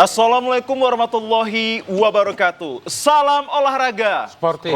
Assalamualaikum warahmatullahi wabarakatuh. Salam olahraga. Sportif.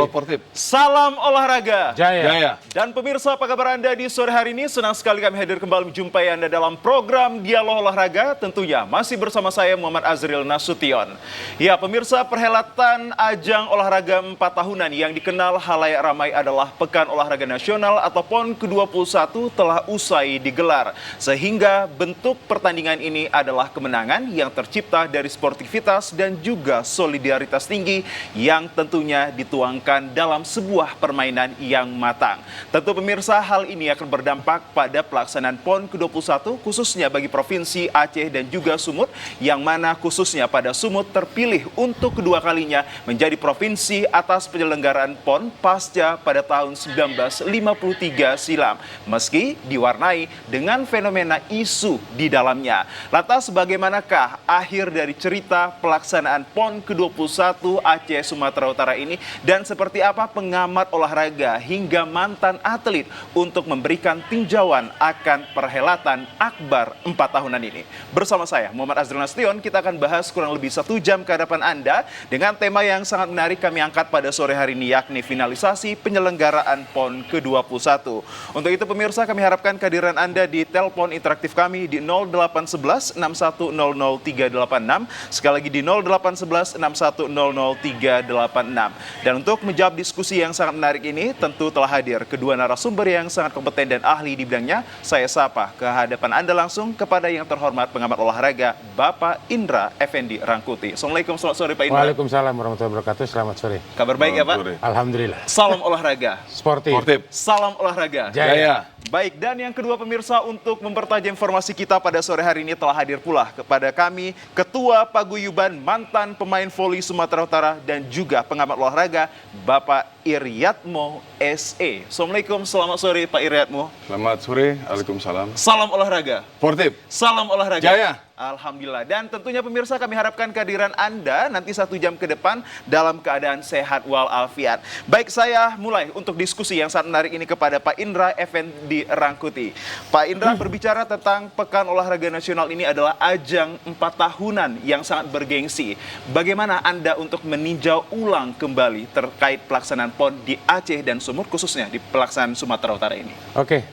Salam olahraga. Jaya. Dan pemirsa, apa kabar Anda di sore hari ini? Senang sekali kami hadir kembali menjumpai Anda dalam program Dialog Olahraga. Tentunya masih bersama saya Muhammad Azril Nasution. Ya pemirsa, perhelatan ajang olahraga 4 tahunan yang dikenal halayak ramai adalah Pekan Olahraga Nasional atau PON ke-21 telah usai digelar. Sehingga bentuk pertandingan ini adalah kemenangan yang tercipta dari sportivitas dan juga solidaritas tinggi yang tentunya dituangkan dalam sebuah permainan yang matang. Tentu pemirsa, hal ini akan berdampak pada pelaksanaan PON ke-21 khususnya bagi Provinsi Aceh dan juga Sumut, yang mana khususnya pada Sumut terpilih untuk kedua kalinya menjadi provinsi atas penyelenggaraan PON pasca pada tahun 1953 silam, meski diwarnai dengan fenomena isu di dalamnya. Lantas bagaimanakah akhir dari cerita pelaksanaan PON ke-21 Aceh Sumatera Utara ini, dan seperti apa pengamat olahraga hingga mantan atlet untuk memberikan tinjauan akan perhelatan akbar 4 tahunan ini. Bersama saya Muhammad Azril Nasution, kita akan bahas kurang lebih 1 jam ke hadapan Anda dengan tema yang sangat menarik kami angkat pada sore hari ini, yakni finalisasi penyelenggaraan PON ke-21. Untuk itu pemirsa, kami harapkan kehadiran Anda di telepon interaktif kami di 0811 6100 386, sekali lagi di 0811 6100 386. Dan untuk menjawab diskusi yang sangat menarik ini, tentu telah hadir kedua narasumber yang sangat kompeten dan ahli di bidangnya. Saya sapa ke hadapan Anda langsung kepada yang terhormat pengamat olahraga, Bapak Indra Effendi Rangkuti. Assalamualaikum, selamat sore Pak Indra. Waalaikumsalam warahmatullahi wabarakatuh, selamat sore. Kabar baik ya Pak? Alhamdulillah. Salam olahraga. Sportif. Salam olahraga. Jaya. Baik, dan yang kedua pemirsa, untuk mempertajam informasi kita pada sore hari ini telah hadir pula kepada kami Ketua Paguyuban mantan pemain voli Sumatera Utara dan juga pengamat olahraga, Bapak Iryatmo SE. Assalamualaikum, selamat sore Pak Iryatmo. Selamat sore, waalaikumsalam. Salam olahraga. Sportif. Salam olahraga. Jaya. Alhamdulillah. Dan tentunya pemirsa, kami harapkan kehadiran Anda nanti 1 jam ke depan dalam keadaan sehat walafiat. Baik, saya mulai untuk diskusi yang sangat menarik ini kepada Pak Indra Effendi Rangkuti. Pak Indra, berbicara tentang Pekan Olahraga Nasional ini adalah ajang 4 tahunan yang sangat bergengsi. Bagaimana Anda untuk meninjau ulang kembali terkait pelaksanaan PON di Aceh dan Sumut, khususnya di pelaksanaan Sumatera Utara ini? Oke,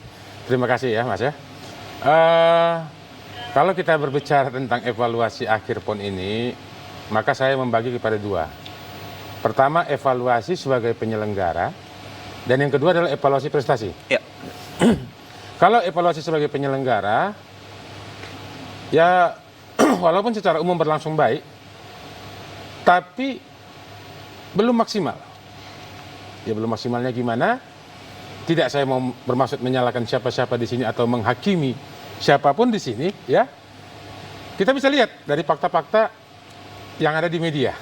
terima kasih ya Mas ya. Kalau kita berbicara tentang evaluasi akhir PON ini, maka saya membagi kepada 2. Pertama, evaluasi sebagai penyelenggara, dan yang kedua adalah evaluasi prestasi. Ya. Kalau evaluasi sebagai penyelenggara, ya walaupun secara umum berlangsung baik, tapi belum maksimal. Ya belum maksimalnya gimana? Tidak saya mau bermaksud menyalahkan siapa-siapa di sini atau menghakimi siapapun di sini, ya. Kita bisa lihat dari fakta-fakta yang ada di media.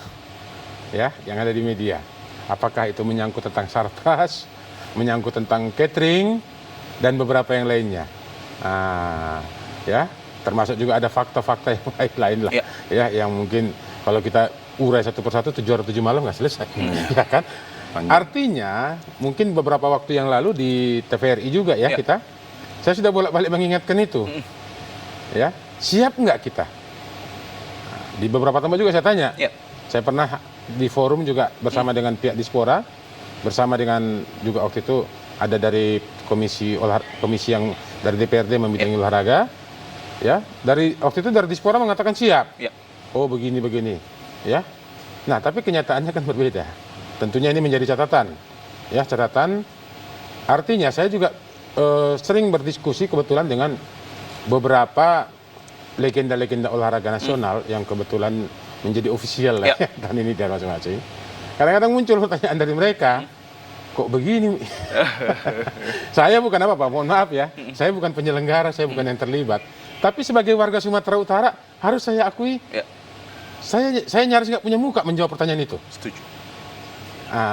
Ya, yang ada di media. Apakah itu menyangkut tentang sarkas, menyangkut tentang catering dan beberapa yang lainnya. Ya, termasuk juga ada fakta-fakta yang lain lah. Ya, yang mungkin kalau kita urai satu persatu 7 malam nggak selesai. Ya kan? Artinya, mungkin beberapa waktu yang lalu di TVRI juga ya. Saya sudah bolak-balik mengingatkan itu. Ya, siap nggak kita? Di beberapa tempat juga saya tanya. Saya pernah di forum juga bersama dengan pihak Dispora, bersama dengan juga waktu itu ada dari komisi yang dari DPRD membidangi olahraga. Ya, waktu itu dari Dispora mengatakan siap. Oh begini, ya. Nah, tapi kenyataannya kan berbeda. Tentunya ini menjadi catatan. Ya, catatan. Artinya saya juga sering berdiskusi kebetulan dengan beberapa legenda-legenda olahraga nasional yang kebetulan menjadi ofisial lah tahun ini dari masing-masing. Kadang-kadang muncul pertanyaan dari mereka, kok begini? Saya bukan apa-apa, mohon maaf ya. Saya bukan penyelenggara, saya bukan yang terlibat. Tapi sebagai warga Sumatera Utara, harus saya akui, saya nyaris nggak punya muka menjawab pertanyaan itu. Setuju.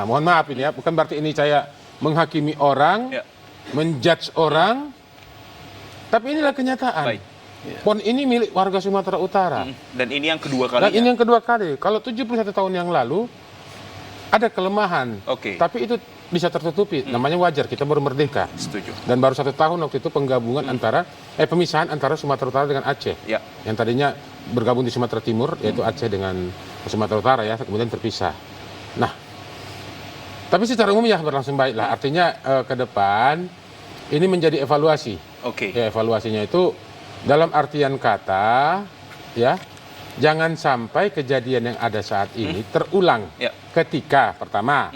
Mohon maaf ini ya, bukan berarti ini saya menghakimi orang, menjudge orang, tapi inilah kenyataan. Baik. PON ini milik warga Sumatera Utara. Dan ini yang kedua kali. Dan ini yang kedua kali. Kalau 71 tahun yang lalu ada kelemahan, tapi itu bisa tertutupi. Namanya wajar, kita baru merdeka. Setuju. Dan baru 1 tahun waktu itu penggabungan antara pemisahan antara Sumatera Utara dengan Aceh. Yang tadinya bergabung di Sumatera Timur, yaitu Aceh dengan Sumatera Utara ya, kemudian terpisah. Nah, tapi secara umum ya berlangsung baik lah. Artinya ke depan ini menjadi evaluasi. Oke. Ya, evaluasinya itu dalam artian kata, ya, jangan sampai kejadian yang ada saat ini terulang. Ya. Ketika pertama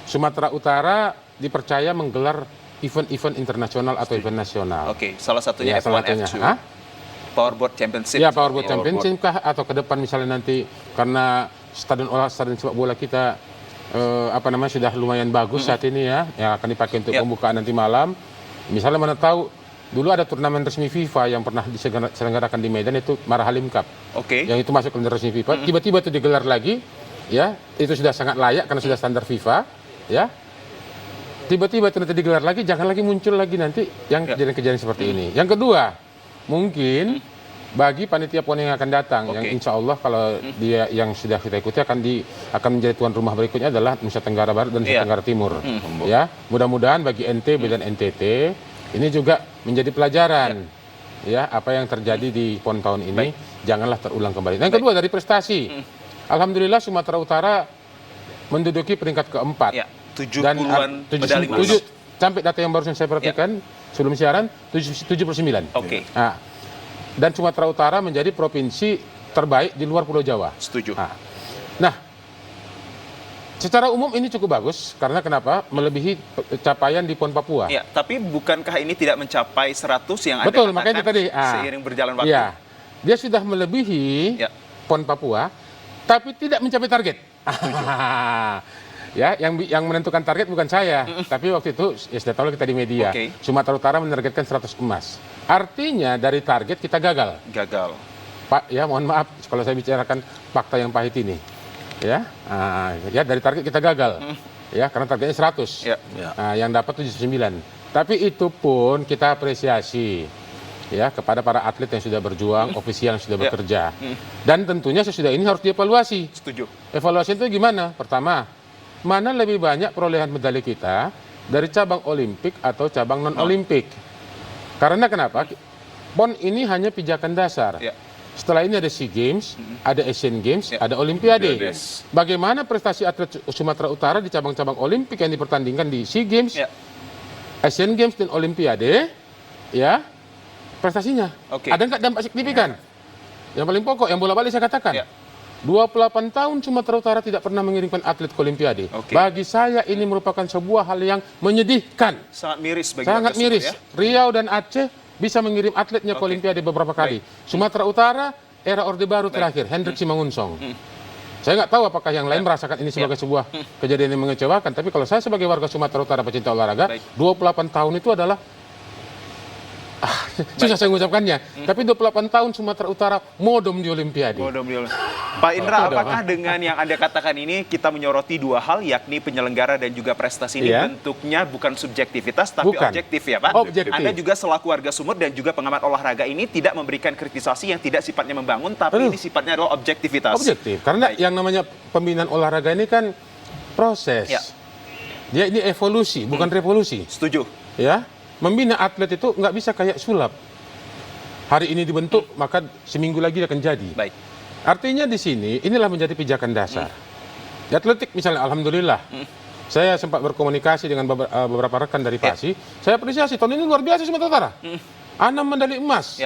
Sumatera Utara dipercaya menggelar event-event internasional atau event nasional. Oke, salah satunya Ya, salah F1, satunya. F2. Hah? Powerboat Championship. Ya, Powerboat seperti itu. Championship kah, atau ke depan misalnya nanti karena stadion sepak bola kita sudah lumayan bagus saat ini ya, yang akan dipakai untuk pembukaan nanti malam. Misalnya mana tahu dulu ada turnamen resmi FIFA yang pernah diselenggarakan di Medan, itu Marahalim Cup. Oke. Yang itu masuk ke resmi FIFA, tiba-tiba itu digelar lagi, ya, itu sudah sangat layak karena sudah standar FIFA, ya. Tiba-tiba itu nanti digelar lagi, jangan lagi muncul lagi nanti yang kejadian-kejadian seperti ini. Yang kedua, mungkin bagi panitia PON yang akan datang, yang insya Allah kalau dia yang sudah kita ikuti akan menjadi tuan rumah berikutnya adalah Nusa Tenggara Barat dan Nusa Tenggara Timur. Ya, mudah-mudahan bagi NTB dan NTT ini juga menjadi pelajaran. Ya, apa yang terjadi di PON tahun ini janganlah terulang kembali. Yang kedua, dari prestasi, alhamdulillah Sumatera Utara menduduki peringkat keempat. Ya, 70-an medali emas. Sampai data yang baru saya perhatikan sebelum siaran 79. Oke. Nah, dan Sumatera Utara menjadi provinsi terbaik di luar Pulau Jawa. Setuju. Nah, secara umum ini cukup bagus karena kenapa? Melebihi capaian di PON Papua. Ya, tapi bukankah ini tidak mencapai 100 yang Betul, Anda makanya itu katakan tadi. seiring berjalan waktu? Iya. Dia sudah melebihi PON Papua, tapi tidak mencapai target. Ya, yang menentukan target bukan saya, tapi waktu itu ya sudah tahu kita di media. Sumatera Utara menargetkan 100 emas. Artinya dari target kita gagal. Gagal. Pak, ya mohon maaf kalau saya bicarakan fakta yang pahit ini. Ya, ya dari target kita gagal. Ya, karena targetnya 100. Nah, yang dapat 79. Tapi itu pun kita apresiasi ya kepada para atlet yang sudah berjuang, ofisial yang sudah bekerja. Dan tentunya sesudah ini harus dievaluasi. Setuju. Evaluasi itu gimana? Pertama, mana lebih banyak perolehan medali kita dari cabang olimpik atau cabang non-olimpik? Karena kenapa? PON ini hanya pijakan dasar. Setelah ini ada SEA Games, ada Asian Games, ada Olimpiade. Bagaimana prestasi atlet Sumatera Utara di cabang-cabang olimpik yang dipertandingkan di SEA Games, Asian Games dan Olimpiade, ya prestasinya. Ada nggak dampak signifikan? Yang paling pokok, yang bolak-balik saya katakan. 28 tahun Sumatera Utara tidak pernah mengirimkan atlet ke Olimpiade. Bagi saya ini merupakan sebuah hal yang menyedihkan. Sangat miris bagi Sangat warga miris. Sumut, ya? Riau dan Aceh bisa mengirim atletnya ke Olimpiade beberapa kali. Sumatera Utara era Orde Baru terakhir, Hendrik Simangunsong. Saya nggak tahu apakah yang lain merasakan ini sebagai sebuah kejadian yang mengecewakan. Tapi kalau saya sebagai warga Sumatera Utara pecinta olahraga, 28 tahun itu adalah susah saya mengucapkannya. Tapi 28 tahun Sumatera Utara modom di Olimpiade. Pak Indra, apakah dengan yang Anda katakan ini kita menyoroti dua hal, yakni penyelenggara dan juga prestasi ini bentuknya bukan subjektivitas tapi objektif ya Pak? Objektif. Anda juga selaku warga Sumut dan juga pengamat olahraga ini tidak memberikan kritisasi yang tidak sifatnya membangun, tapi ini sifatnya adalah objektivitas. Objektif, karena yang namanya pembinaan olahraga ini kan proses. Dia ini evolusi, bukan revolusi. Setuju. Ya, membina atlet itu nggak bisa kayak sulap. Hari ini dibentuk, maka seminggu lagi akan jadi. Baik. Artinya di sini, inilah menjadi pijakan dasar. Di atletik misalnya, alhamdulillah, saya sempat berkomunikasi dengan beberapa rekan dari PASI. Saya apresiasi, tahun ini luar biasa Sumatera Utara. 6 medali emas.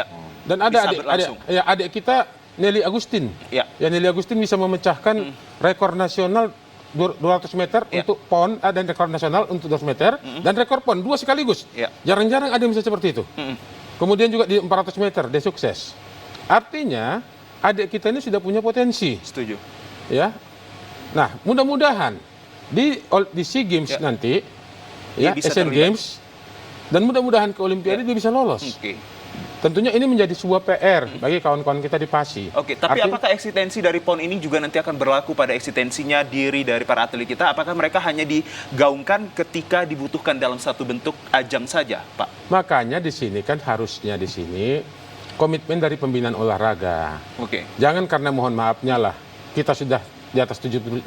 Dan ada adik kita, Nelly Agustin. Ya, Nelly Agustin bisa memecahkan rekor nasional 200 meter untuk PON, dan rekor nasional untuk 200 meter, dan rekor PON, 2 sekaligus. Jarang-jarang ada yang bisa seperti itu. Kemudian juga di 400 meter, dia sukses. Artinya, adik kita ini sudah punya potensi. Setuju. Ya. Nah, mudah-mudahan di SEA Games nanti, ya, Asian Games, dan mudah-mudahan ke Olimpiade dia bisa lolos. Tentunya ini menjadi sebuah PR bagi kawan-kawan kita di PASI. Tapi apakah eksistensi dari PON ini juga nanti akan berlaku pada eksistensinya diri dari para atlet kita? Apakah mereka hanya digaungkan ketika dibutuhkan dalam satu bentuk ajang saja, Pak? Makanya di sini kan harusnya di sini komitmen dari pembinaan olahraga. Jangan karena mohon maafnya lah, kita sudah di atas 70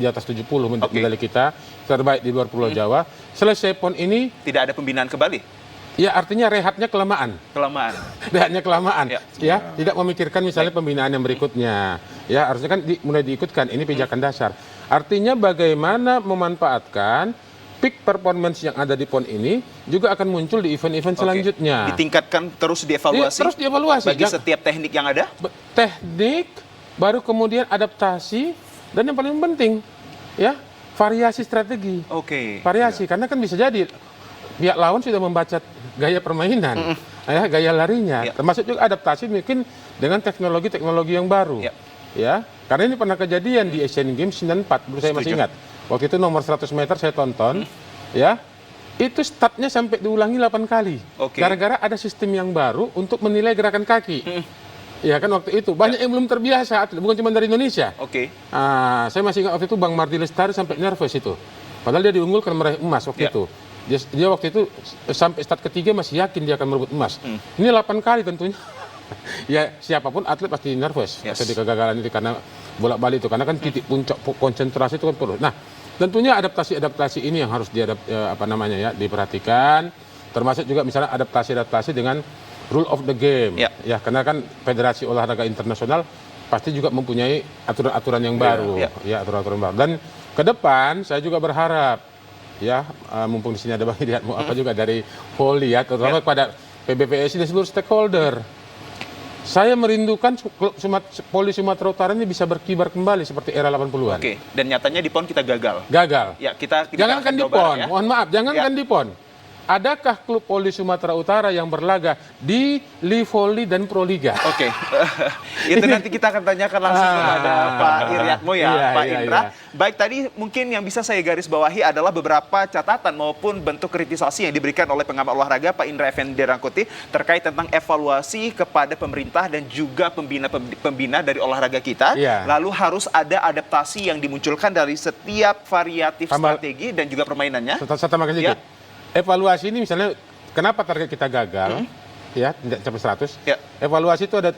medali kita terbaik di luar Pulau Jawa. Selesai PON ini tidak ada pembinaan kembali. Ya artinya rehatnya kelamaan. Kelamaan. Rehatnya kelamaan. Ya. Ya, tidak memikirkan misalnya pembinaan yang berikutnya. Ya, harusnya kan mulai diikutkan. Ini pijakan dasar. Artinya bagaimana memanfaatkan peak performance yang ada di PON ini juga akan muncul di event-event selanjutnya. Ditingkatkan terus dievaluasi. Terus dievaluasi. Bagi setiap teknik yang ada. Teknik, baru kemudian adaptasi, dan yang paling penting, ya variasi strategi. Variasi, karena kan bisa jadi pihak lawan sudah membaca gaya permainan, ya, gaya larinya, termasuk juga adaptasi mungkin dengan teknologi-teknologi yang baru. Ya, karena ini pernah kejadian di Asian Games 94, saya masih ingat. Waktu itu nomor 100 meter saya tonton, ya, itu startnya sampai diulangi 8 kali. Gara-gara ada sistem yang baru untuk menilai gerakan kaki. Ya kan waktu itu banyak yang belum terbiasa, bukan cuma dari Indonesia. Saya masih ingat waktu itu Bang Mardi Lestari sampai nervous itu. Padahal dia diunggulkan meraih emas waktu itu. Dia waktu itu sampai start ketiga masih yakin dia akan merebut emas. Ini 8 kali tentunya. Ya siapapun atlet pasti nervous ketika kegagalan itu karena bolak-balik itu. Karena kan titik puncak konsentrasi itu kan perlu. Nah tentunya adaptasi ini yang harus diperhatikan. Termasuk juga misalnya adaptasi dengan rule of the game. Ya karena kan Federasi Olahraga Internasional pasti juga mempunyai aturan-aturan yang baru. Ya aturan-aturan baru. Dan ke depan saya juga berharap, ya mumpung di sini ada Bang Hidayatmo juga dari Poli, ya terutama pada PBPSI dan seluruh stakeholder. Saya merindukan Poli Sumatera Utara ini bisa berkibar kembali seperti era 80-an. Dan nyatanya di PON kita gagal. Ya, jangankan di PON, mohon maaf, jangankan di PON. Adakah klub Poli Sumatera Utara yang berlaga di Livoli dan Proliga? Itu nanti kita akan tanyakan langsung kepada Pak Iryatmo Pak Indra. Baik, tadi mungkin yang bisa saya garis bawahi adalah beberapa catatan maupun bentuk kritisasi yang diberikan oleh pengamat olahraga Pak Indra Effendi Rangkuti terkait tentang evaluasi kepada pemerintah dan juga pembina dari olahraga kita. Lalu harus ada adaptasi yang dimunculkan dari setiap variatif strategi dan juga permainannya. Saya tambahkan sedikit. Evaluasi ini misalnya kenapa target kita gagal, ya tidak capai 100. Evaluasi itu ada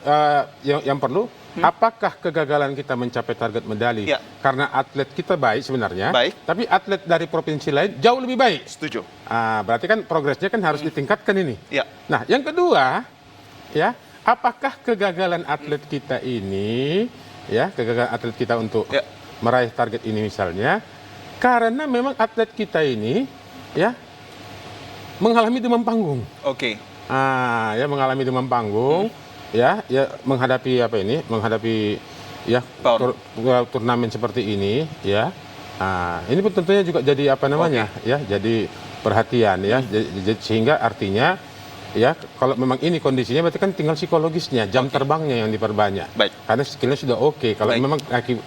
yang perlu. Apakah kegagalan kita mencapai target medali karena atlet kita baik sebenarnya, tapi atlet dari provinsi lain jauh lebih baik. Setuju. Berarti kan progresnya kan harus ditingkatkan ini. Nah, yang kedua, ya apakah kegagalan atlet kita ini, ya kegagalan atlet kita untuk meraih target ini misalnya, karena memang atlet kita ini, ya mengalami demam panggung. Ya mengalami demam panggung, ya menghadapi menghadapi turnamen seperti ini, ya. Ini pun tentunya juga jadi ya, jadi perhatian, ya. Sehingga artinya, ya kalau memang ini kondisinya berarti kan tinggal psikologisnya, jam terbangnya yang diperbanyak. Karena skillnya sudah kalau memang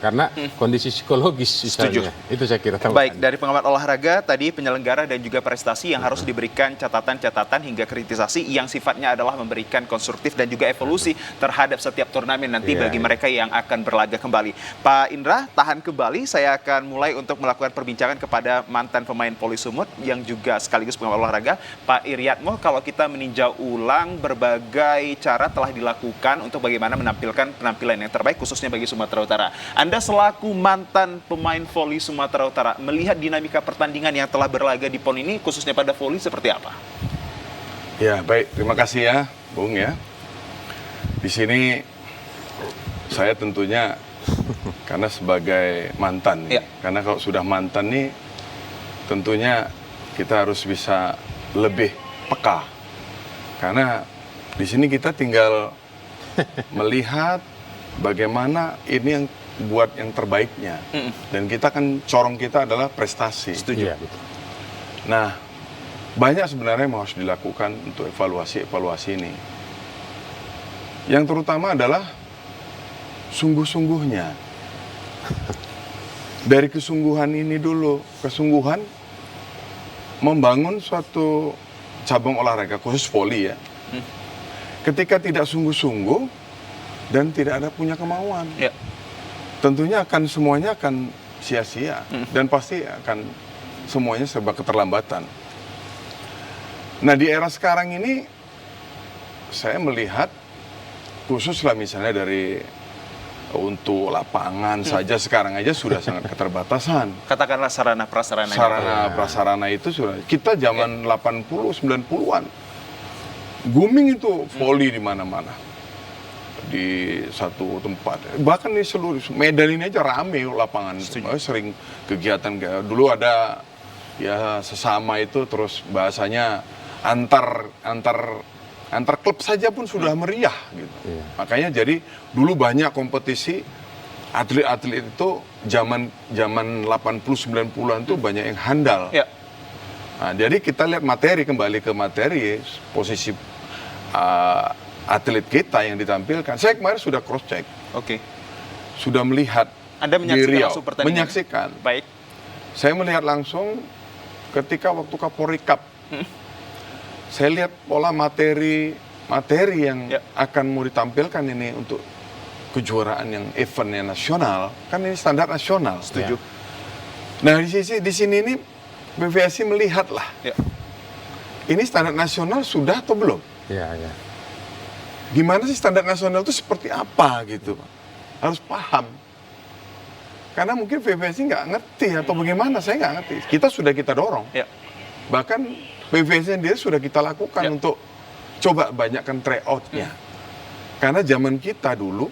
karena kondisi psikologis misalnya. Itu saya kira. Baik, dari pengamat olahraga tadi penyelenggara dan juga prestasi yang harus diberikan catatan-catatan hingga kritisasi yang sifatnya adalah memberikan konstruktif dan juga evolusi terhadap setiap turnamen nanti bagi mereka yang akan berlaga kembali. Pak Indra, tahan kembali. Saya akan mulai untuk melakukan perbincangan kepada mantan pemain Poli Sumut yang juga sekaligus pengamat olahraga, Pak Iryatmo. Kalau kita meninjau ulang berbagai cara telah dilakukan untuk bagaimana menampilkan penampilan yang terbaik khususnya bagi Sumatera Utara. Anda selaku mantan pemain voli Sumatera Utara melihat dinamika pertandingan yang telah berlaga di PON ini khususnya pada voli seperti apa? Ya, baik. Terima kasih ya, Bung ya. Di sini saya tentunya karena sebagai mantan, karena kalau sudah mantan nih tentunya kita harus bisa lebih peka. Karena di sini kita tinggal melihat bagaimana ini yang buat yang terbaiknya. Dan kita kan corong kita adalah prestasi. Setuju. Nah, banyak sebenarnya yang harus dilakukan untuk evaluasi ini. Yang terutama adalah sungguh-sungguhnya. Dari kesungguhan ini dulu, kesungguhan membangun suatu cabang olahraga khusus voli, ya. Ketika tidak sungguh-sungguh dan tidak ada punya kemauan, tentunya semuanya akan sia-sia dan pasti akan semuanya serba keterlambatan. Nah, di era sekarang ini saya melihat khususlah misalnya dari untuk lapangan saja sekarang aja sudah sangat keterbatasan. Katakanlah sarana prasarana. Sarana prasarana itu sudah kita zaman 80 90-an Grooming itu volley di mana-mana. Di satu tempat. Bahkan di seluruh Medan ini aja rame lapangan. Sering kegiatan dulu ada ya sesama itu, terus bahasanya antar klub saja pun sudah meriah gitu. Makanya jadi dulu banyak kompetisi atlet-atlet itu zaman 80-90-an tuh banyak yang handal. Ya. Nah, jadi kita lihat kembali ke materi posisi atlet kita yang ditampilkan. Saya kemarin sudah cross check. Oke. Sudah melihat Anda di menyaksikan Riau. langsung pertandingan? Menyaksikan. Baik. Saya melihat langsung ketika waktu Kapolri Cup. Saya lihat pola materi yang akan mau ditampilkan ini untuk kejuaraan yang eventnya nasional. Kan ini standar nasional. Setuju. Nah, di sini ini PVSI melihatlah. Ya. Ini standar nasional sudah atau belum? Ya, ya. Gimana sih standar nasional itu seperti apa gitu, Pak? Harus paham. Karena mungkin PVSI nggak ngerti atau bagaimana, saya nggak ngerti. Kita dorong. Ya. Bahkan PVSI sendiri sudah kita lakukan untuk coba banyakkan tryout-nya. Karena zaman kita dulu,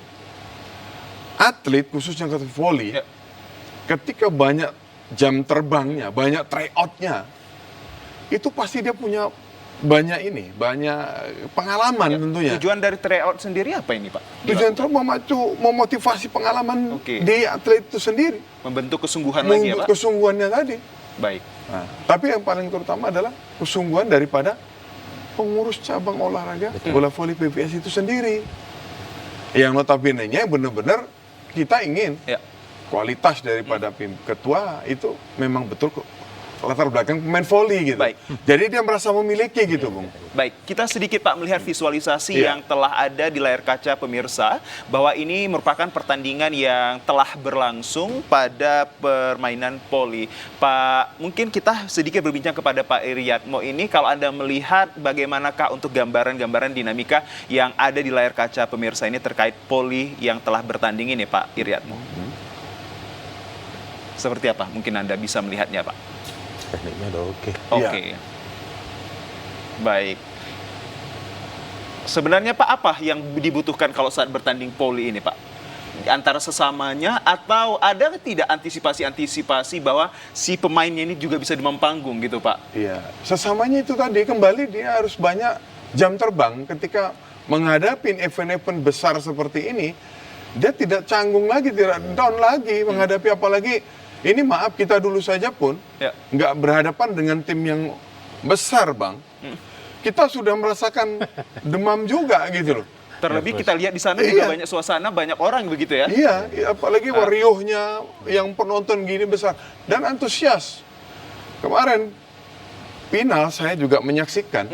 atlet khususnya ke volley, ketika banyak jam terbangnya, banyak tryout-nya, itu pasti dia punya banyak pengalaman tentunya. Tujuan dari tryout sendiri apa ini, Pak? Tujuan itu memotivasi pengalaman di atlet itu sendiri. Membentuk kesungguhan lagi ya, Pak? Kesungguhannya tadi. Baik. Nah, tapi yang paling terutama adalah kesungguhan daripada pengurus cabang olahraga bola voli PVSI itu sendiri. Yang notabene-nya benar-benar kita ingin kualitas daripada ketua itu memang betul latar belakang pemain voli gitu. Baik. Jadi dia merasa memiliki gitu, Bung. Baik, kita sedikit Pak melihat visualisasi yang telah ada di layar kaca pemirsa bahwa ini merupakan pertandingan yang telah berlangsung pada permainan voli. Pak, mungkin kita sedikit berbincang kepada Pak Iriatmo ini, kalau Anda melihat bagaimanakah untuk gambaran-gambaran dinamika yang ada di layar kaca pemirsa ini terkait voli yang telah bertanding ini, Pak Iriatmo. Seperti apa mungkin Anda bisa melihatnya, Pak? Tekniknya udah oke. Oke. Baik. Sebenarnya Pak, apa yang dibutuhkan kalau saat bertanding voli ini, Pak? Antara sesamanya atau ada tidak antisipasi bahwa si pemainnya ini juga bisa demam panggung gitu, Pak? Iya. Sesamanya itu tadi kembali dia harus banyak jam terbang ketika menghadapi event-event besar seperti ini. Dia tidak canggung lagi, tidak down lagi menghadapi, apalagi ini maaf kita dulu saja pun nggak berhadapan dengan tim yang besar, Bang. Kita sudah merasakan demam juga gitu loh. Terlebih kita lihat di sana juga banyak suasana, banyak orang begitu ya. Iya, apalagi wariohnya yang penonton gini besar dan antusias. Kemarin final saya juga menyaksikan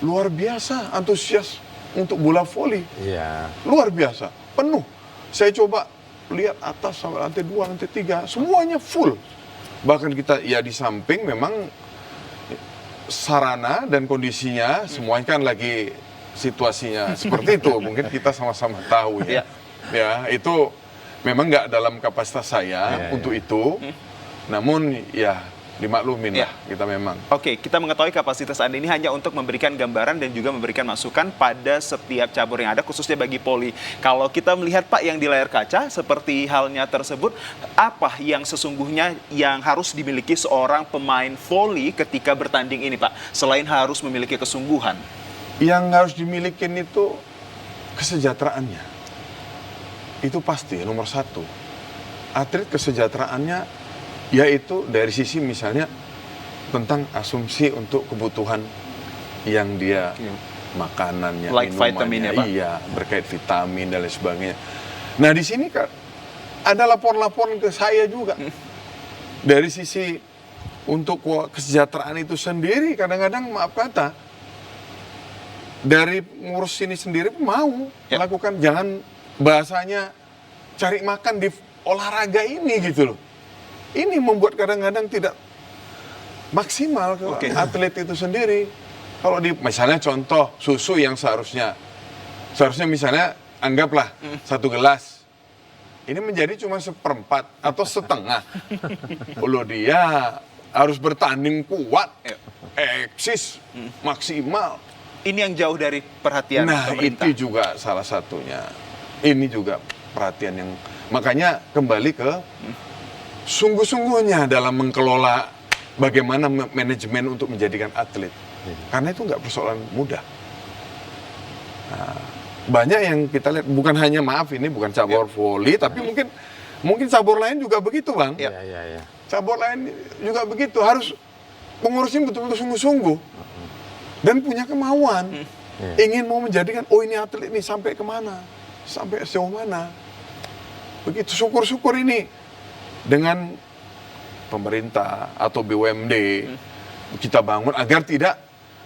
luar biasa antusias untuk bola voli. Iya. Luar biasa, penuh. Saya coba lihat atas sampai lantai 2, lantai 3, semuanya full. Bahkan kita ya di samping memang sarana dan kondisinya semuanya kan lagi situasinya seperti itu. Mungkin kita sama-sama tahu ya. Ya, itu memang nggak dalam kapasitas saya untuk itu. Namun ya dimaklumin lah kita memang. Oke, kita mengetahui kapasitas Anda ini hanya untuk memberikan gambaran dan juga memberikan masukan pada setiap cabur yang ada, khususnya bagi voli. Kalau kita melihat Pak yang di layar kaca, seperti halnya tersebut, apa yang sesungguhnya yang harus dimiliki seorang pemain voli ketika bertanding ini, Pak? Selain harus memiliki kesungguhan. Yang harus dimiliki itu kesejahteraannya. Itu pasti nomor satu. Atlet kesejahteraannya yaitu dari sisi misalnya tentang asumsi untuk kebutuhan yang dia makanannya, like minumannya, vitamin ya, Pak? Iya, berkait vitamin dan lain sebagainya. Nah di sini kan ada laporan-laporan ke saya juga dari sisi untuk kesejahteraan itu sendiri. Kadang-kadang maaf kata dari ngurus ini sendiri mau melakukan, jangan bahasanya cari makan di olahraga ini gitu loh. Ini membuat kadang-kadang tidak maksimal ke atlet itu sendiri. Kalau di misalnya contoh susu yang seharusnya misalnya anggaplah 1 gelas, ini menjadi cuma 1/4 atau setengah. Kalau dia harus bertanding kuat, eksis maksimal, ini yang jauh dari perhatian Nah, pemerintah. itu juga salah satunya. Ini juga perhatian yang makanya kembali ke sungguh-sungguhnya dalam mengelola bagaimana manajemen untuk menjadikan atlet. Karena itu nggak persoalan mudah. Nah, banyak yang kita lihat, bukan hanya ini bukan cabur voli, tapi mungkin cabur lain juga begitu, Bang. Iya. Cabur lain juga begitu, harus pengurusnya betul-betul sungguh-sungguh dan punya kemauan, ingin mau menjadikan ini atlet ini sampai kemana, sampai sejauh mana. Begitu, syukur-syukur ini dengan pemerintah atau BUMD kita bangun agar tidak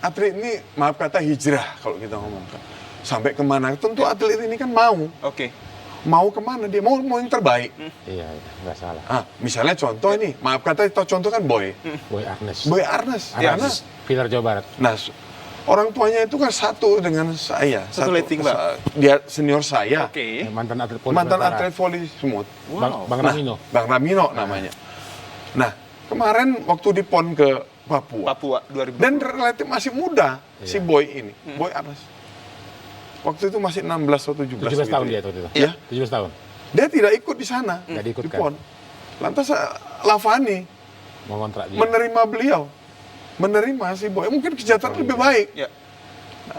atlet ini, maaf kata, hijrah kalau kita ngomongkan. Sampai kemana? Tentu atlet ini kan mau kemana dia, mau yang terbaik. Iya, nggak salah. Misalnya contoh ini, maaf kata, contoh kan Boy Arnes. Arnes, Pilar Jawa Barat. Nah, orang tuanya itu kan satu dengan saya. Satu letting, Bang. Dia senior saya. Mantan atlet voli. Mantan atlet voli semut. Bang Ramino. Bang Ramino namanya. Nah, kemarin waktu di PON ke Papua 2000. dan relatif masih muda si Boy ini, Boy Arnes. Waktu itu masih 16 atau 17 tahun gitu dia waktu itu. Iya. 17 tahun. Dia tidak ikut di sana. Nggak diikut, di kan? PON. Lantas Lavani Mau kontrak dia. menerima beliau. Menerima si Boy. Mungkin kesejahteraan lebih baik. Ya.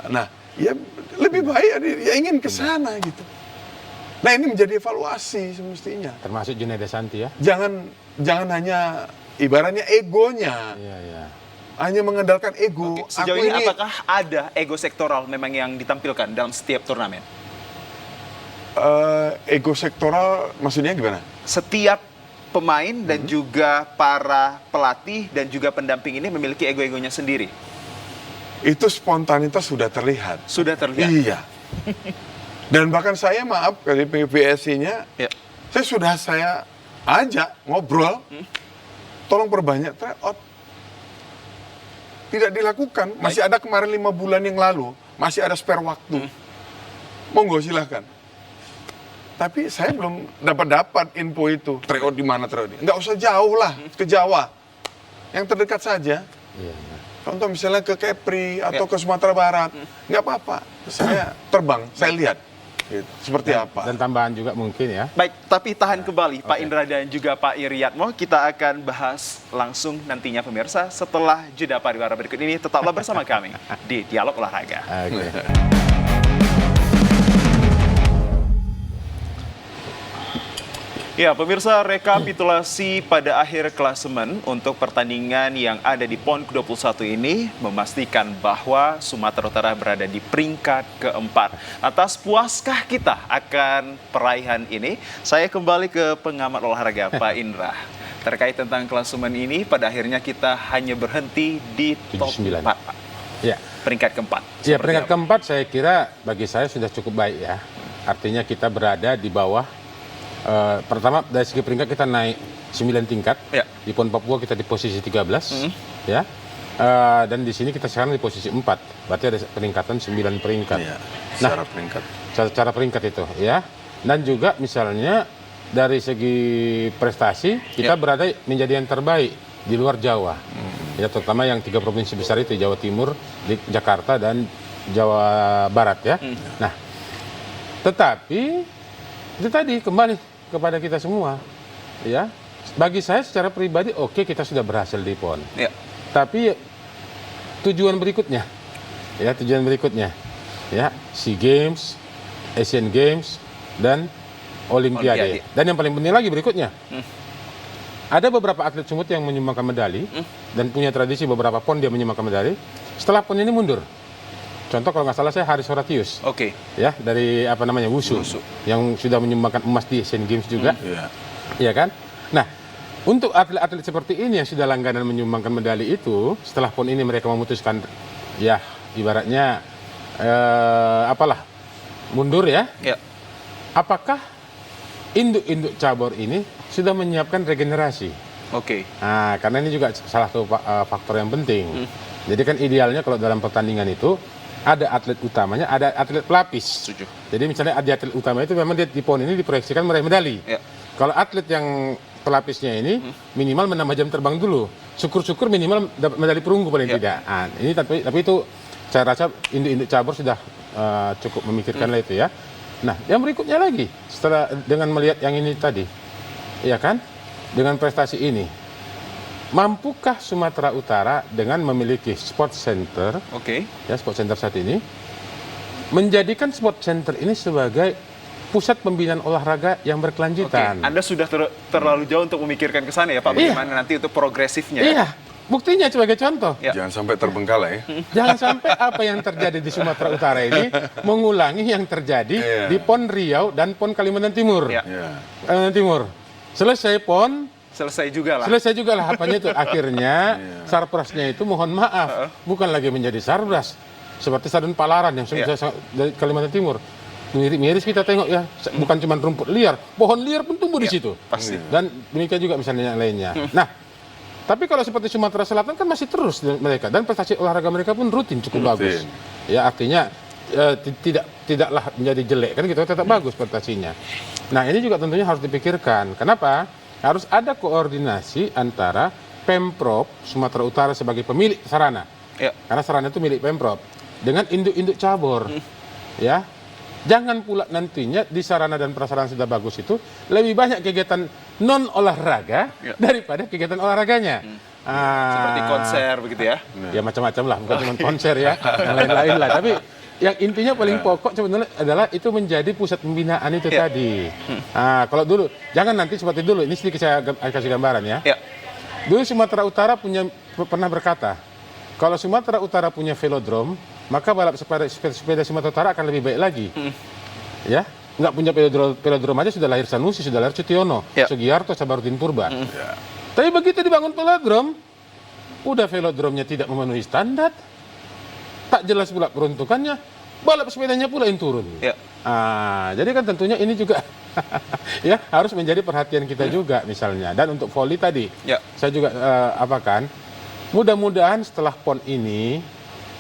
Nah, ya lebih baik ya ingin ke sana gitu. Nah, ini menjadi evaluasi semestinya. Termasuk Junaida Santi ya. Jangan hanya ibaratnya egonya. Iya. Hanya mengandalkan ego. Oke, sejauh ini apakah ada ego sektoral memang yang ditampilkan dalam setiap turnamen? Ego sektoral maksudnya gimana? Setiap pemain dan juga para pelatih dan juga pendamping ini memiliki ego-egonya sendiri. Itu spontanitas sudah terlihat. Sudah terlihat. Iya. Dan bahkan saya dari PBSI-nya, saya ajak ngobrol, tolong perbanyak tryout. Tidak dilakukan. Masih ada kemarin 5 bulan yang lalu, masih ada spare waktu. Monggo silahkan. Tapi saya belum dapat info itu. Tryout di mana tryout? Nggak usah jauh lah, ke Jawa. Yang terdekat saja. Iya. Contoh misalnya ke Kepri atau ke Sumatera Barat. Nggak apa-apa. Saya terbang, saya lihat. Gitu. Seperti apa. Dan tambahan juga mungkin ya. Baik, tapi tahan kembali Pak Indra dan juga Pak Iriatmo. Kita akan bahas langsung nantinya pemirsa setelah jeda pariwara berikut ini. Tetaplah bersama kami di Dialog Olahraga. Oke. Ya, pemirsa, rekapitulasi pada akhir klasemen untuk pertandingan yang ada di PON ke-21 ini memastikan bahwa Sumatera Utara berada di peringkat keempat. Atas puaskah kita akan peraihan ini? Saya kembali ke pengamat olahraga Pak Indra. Terkait tentang klasemen ini, pada akhirnya kita hanya berhenti di top 4, 79. Pak. Ya. Peringkat keempat. Ya, peringkat Seperti apa? keempat saya kira bagi saya sudah cukup baik ya. Artinya kita berada di bawah. Pertama dari segi peringkat kita naik 9 tingkat. Ya. Di PON Papua kita di posisi 13, ya. Dan di sini kita sekarang di posisi 4. Berarti ada peningkatan 9 peringkat. Iya, Nah, secara peringkat. secara peringkat itu, ya. Dan juga misalnya dari segi prestasi kita berada menjadi yang terbaik di luar Jawa. Ya, terutama yang 3 provinsi besar itu, Jawa Timur, di Jakarta dan Jawa Barat ya. Nah, tetapi itu tadi kembali kepada kita semua, ya. Bagi saya secara pribadi kita sudah berhasil di PON. Ya. Tapi tujuan berikutnya, ya SEA Games, Asian Games dan Olimpiade. Dan yang paling penting lagi berikutnya, ada beberapa atlet Sumut yang menyumbangkan medali dan punya tradisi beberapa PON dia menyumbangkan medali. Setelah PON ini mundur. Contoh kalau nggak salah saya Haris Horatius, ya dari Wushu, yang sudah menyumbangkan emas di Asian Games juga, ya kan? Nah, untuk atlet-atlet seperti ini yang sudah langganan menyumbangkan medali itu, setelah PON ini mereka memutuskan, ya ibaratnya mundur ya. Apakah induk-induk cabur ini sudah menyiapkan regenerasi? Nah, karena ini juga salah satu faktor yang penting. Jadi kan idealnya kalau dalam pertandingan itu ada atlet utamanya, ada atlet pelapis. Setuju. Jadi misalnya ada atlet utama itu memang dia di PON ini diproyeksikan meraih medali. Kalau atlet yang pelapisnya ini minimal menambah jam terbang dulu. Syukur-syukur minimal dapat medali perunggu paling tidak. Nah, ini tapi itu Saya rasa induk-induk cabur sudah cukup memikirkan itu ya. Nah, yang berikutnya lagi setelah dengan melihat yang ini tadi, ya kan, dengan prestasi ini, mampukah Sumatera Utara dengan memiliki sport center, ya sport center saat ini, menjadikan sport center ini sebagai pusat pembinaan olahraga yang berkelanjutan? Anda sudah terlalu jauh untuk memikirkan ke sana ya Pak, bagaimana nanti untuk progresifnya? Iya. Buktinya sebagai contoh. Jangan sampai terbengkalai. Jangan sampai apa yang terjadi di Sumatera Utara ini mengulangi yang terjadi di PON Riau dan PON Kalimantan Timur. Kalimantan Timur. Selesai PON, selesai juga lah apanya itu. Akhirnya Sarprasnya itu mohon maaf, bukan lagi menjadi Sarbras. Seperti Stadion Palaran yang sudah dari Kalimantan Timur. Miris kita tengok ya, bukan cuma rumput liar, pohon liar pun tumbuh di situ. Pasti. Dan demikian juga misalnya yang lainnya. Nah, tapi kalau seperti Sumatera Selatan kan masih terus mereka, dan prestasi olahraga mereka pun rutin cukup bagus. Ya artinya tidaklah menjadi jelek kan gitu, tetap bagus prestasinya. Nah ini juga tentunya harus dipikirkan. Kenapa? Harus ada koordinasi antara Pemprov Sumatera Utara sebagai pemilik sarana, karena sarana itu milik Pemprov, dengan induk-induk cabur, ya. Jangan pula nantinya di sarana dan prasarana sudah bagus itu lebih banyak kegiatan non olahraga daripada kegiatan olahraganya. Seperti konser begitu ya? Ya macam-macam lah, bukan cuma konser ya, yang lain-lain lah. Tapi yang intinya paling pokok sebenarnya adalah itu menjadi pusat pembinaan itu tadi. Kalau dulu, jangan nanti seperti dulu. Ini sedikit saya kasih gambaran ya. Dulu Sumatera Utara pernah berkata, kalau Sumatera Utara punya velodrome, maka balap sepeda Sumatera Utara akan lebih baik lagi. Ya, nggak punya velodrome aja sudah lahir Sanusi, sudah lahir Sutiono, Sugiarto, Sabarudin Purba. Tapi begitu dibangun velodrome, udah velodrome-nya tidak memenuhi standar, tak jelas pula peruntukannya, balap sepedanya pula yang turun. Jadi kan tentunya ini juga ya harus menjadi perhatian kita juga misalnya. Dan untuk voli tadi, saya juga mudah-mudahan setelah PON ini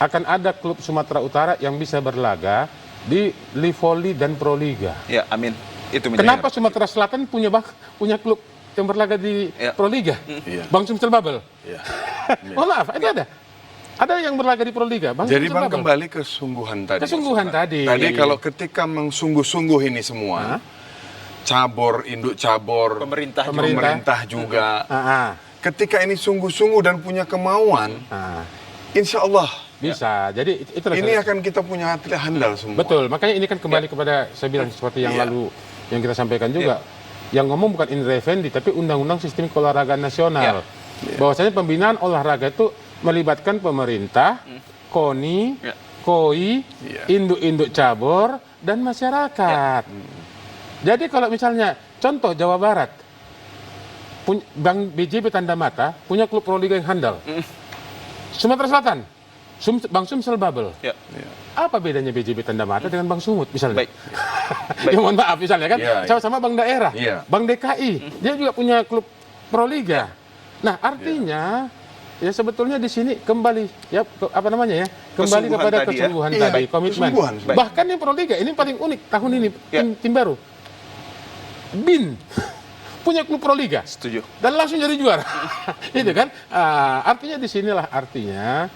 akan ada klub Sumatera Utara yang bisa berlaga di Livoli dan Proliga. Ya, amin. Itu kenapa Sumatera Selatan punya klub yang berlaga di Proliga? Bang Sumsel Babel. Oh maaf, itu ada. Ada yang berlaga di Proliga. Jadi Bang kembali ke kesungguhan tadi. Kesungguhan tadi. Tadi kalau ketika mengsungguh-sungguh ini semua, cabur, induk cabur, pemerintah juga. Ketika ini sungguh-sungguh dan punya kemauan, insya Allah bisa. Jadi ini akan kita punya atlet handal semua. Betul. Makanya ini kan kembali kepada saya bilang seperti yang lalu yang kita sampaikan juga. Yang ngomong bukan Indra Effendi, tapi Undang-Undang Sistem Keolahragaan Nasional. Bahwasanya pembinaan olahraga itu melibatkan pemerintah, KONI, KOI, induk-induk cabur, dan masyarakat. Jadi kalau misalnya contoh Jawa Barat, Bang BJB Tanda Mata punya klub Proliga yang handal. Sumatera Selatan, Bang Sumsel Babel. Apa bedanya BJB Tanda Mata dengan Bang Sumut misalnya? Ya mohon maaf misalnya kan, sama-sama Bang Daerah, Bang DKI, dia juga punya klub Proliga. Nah artinya ya sebetulnya di sini kembali kembali kepada kesungguhan tadi, komitmen. Bahkan yang Proliga ini paling unik tahun ini, tim baru, BIN punya klub Proliga. Setuju. Dan langsung jadi juara. Itu kan. Artinya di sinilah artinya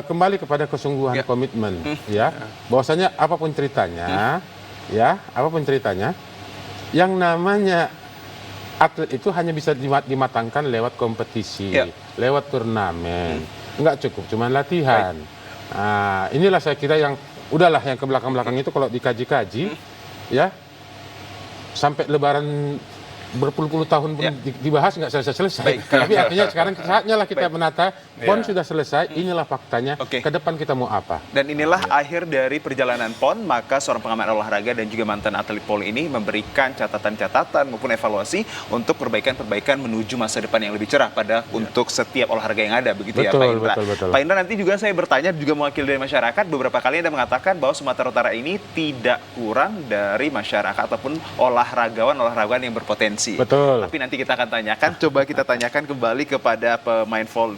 kembali kepada kesungguhan komitmen ya. Bahwasanya apapun ceritanya yang namanya atlet itu hanya bisa dimatangkan lewat kompetisi, lewat turnamen. Enggak cukup cuma latihan. Inilah saya kira yang udahlah yang ke belakang-belakang itu kalau dikaji-kaji ya sampai lebaran berpuluh-puluh tahun pun dibahas nggak selesai-selesai. Tapi artinya sekarang saatnya lah kita menata, PON sudah selesai, inilah faktanya, ke depan kita mau apa. Dan inilah akhir dari perjalanan PON, maka seorang pengamat olahraga dan juga mantan atlet poli ini memberikan catatan-catatan maupun evaluasi untuk perbaikan-perbaikan menuju masa depan yang lebih cerah untuk setiap olahraga yang ada, begitu ya Pak Indra. Betul. Pak Indra, nanti juga saya bertanya, juga mewakili dari masyarakat, beberapa kali Anda mengatakan bahwa Sumatera Utara ini tidak kurang dari masyarakat ataupun olahragawan yang berpotensi. Betul. Tapi nanti kita akan tanyakan, coba kita tanyakan kembali kepada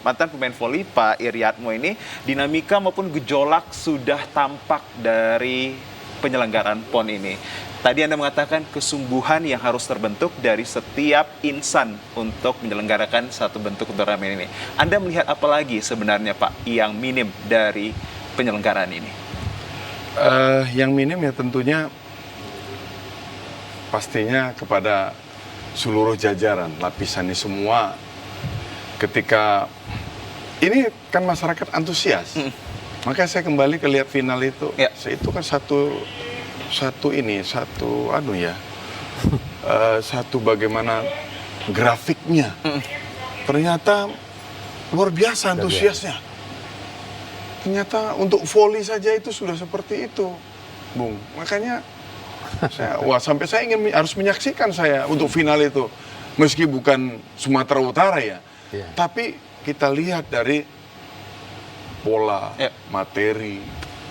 mantan pemain voli Pak Iriatmo ini, dinamika maupun gejolak sudah tampak dari penyelenggaraan PON ini. Tadi Anda mengatakan kesungguhan yang harus terbentuk dari setiap insan untuk menyelenggarakan satu bentuk turnamen ini. Anda melihat apa lagi sebenarnya Pak yang minim dari penyelenggaraan ini? Yang minim ya tentunya pastinya kepada seluruh jajaran, lapisan ini semua. Ketika ini kan masyarakat antusias, maka saya kembali ke lihat final itu. Ya. Itu kan satu satu bagaimana grafiknya. Ternyata luar biasa antusiasnya. Ternyata untuk volley saja itu sudah seperti itu, Bung. Makanya sampai saya harus menyaksikan saya untuk final itu, meski bukan Sumatera Utara ya. Tapi kita lihat dari pola, materi